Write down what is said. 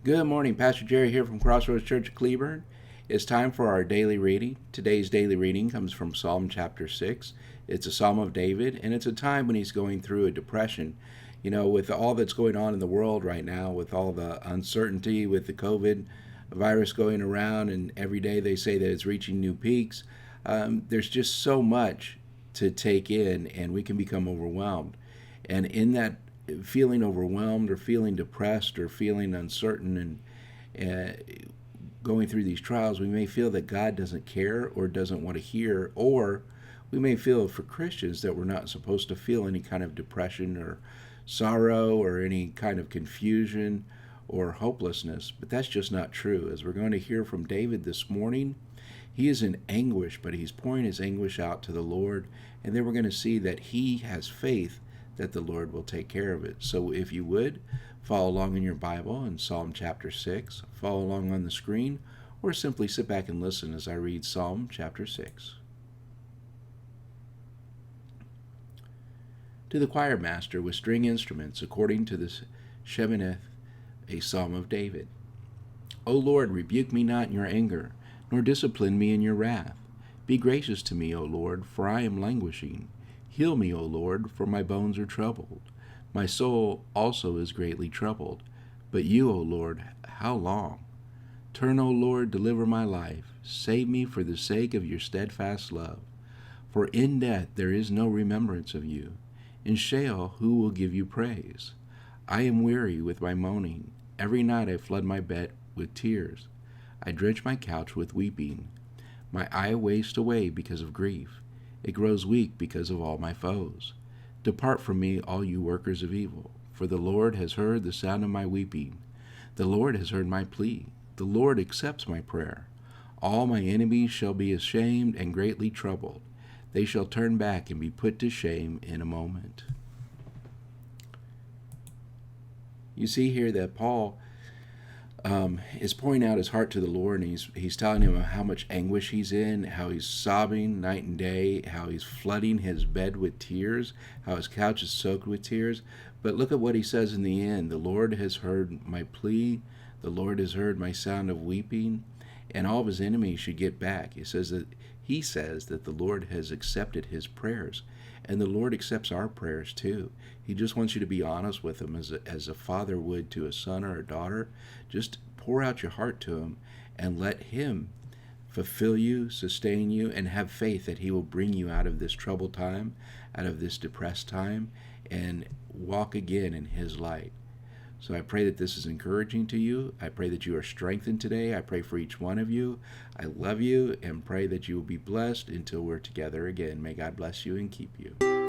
Good morning, Pastor Jerry here from Crossroads Church of Cleburne. It's time for our daily reading. Today's daily reading comes from Psalm chapter 6. It's a Psalm of David, and it's a time when he's going through a depression. You know, with all that's going on in the world right now, with all the uncertainty with the COVID virus going around, and every day they say that it's reaching new peaks, there's just so much to take in, and we can become overwhelmed. And in that feeling overwhelmed or feeling depressed or feeling uncertain and going through these trials, we may feel that God doesn't care or doesn't want to hear, or we may feel for Christians that we're not supposed to feel any kind of depression or sorrow or any kind of confusion or hopelessness. But that's just not true. As we're going to hear from David this morning, he is in anguish, but he's pouring his anguish out to the Lord. And then we're going to see that he has faith that the Lord will take care of it. So if you would, follow along in your Bible in Psalm chapter 6, follow along on the screen, or simply sit back and listen as I read Psalm chapter 6. To the choir master with string instruments, according to the Sheminith, a psalm of David. O Lord, rebuke me not in your anger, nor discipline me in your wrath. Be gracious to me, O Lord, for I am languishing. Heal me, O Lord, for my bones are troubled. My soul also is greatly troubled. But you, O Lord, how long? Turn, O Lord, deliver my life. Save me for the sake of your steadfast love. For in death there is no remembrance of you. In Sheol who will give you praise? I am weary with my moaning. Every night I flood my bed with tears. I drench my couch with weeping. My eye wastes away because of grief. It grows weak because of all my foes. Depart from me, all you workers of evil, for the Lord has heard the sound of my weeping. The Lord has heard my plea. The Lord accepts my prayer. All my enemies shall be ashamed and greatly troubled. They shall turn back and be put to shame in a moment. You see here that Paul is pouring out his heart to the Lord, and he's telling him how much anguish he's in, how he's sobbing night and day, how he's flooding his bed with tears, how his couch is soaked with tears. But look at what he says in the end. The Lord has heard my plea. The Lord has heard my sound of weeping, and all of his enemies should get back. He says that the Lord has accepted his prayers, and the Lord accepts our prayers too. He just wants you to be honest with him as a father would to a son or a daughter. Just pour out your heart to him and let him fulfill you, sustain you, and have faith that he will bring you out of this troubled time, out of this depressed time, and walk again in his light. So I pray that this is encouraging to you. I pray that you are strengthened today. I pray for each one of you. I love you and pray that you will be blessed until we're together again. May God bless you and keep you.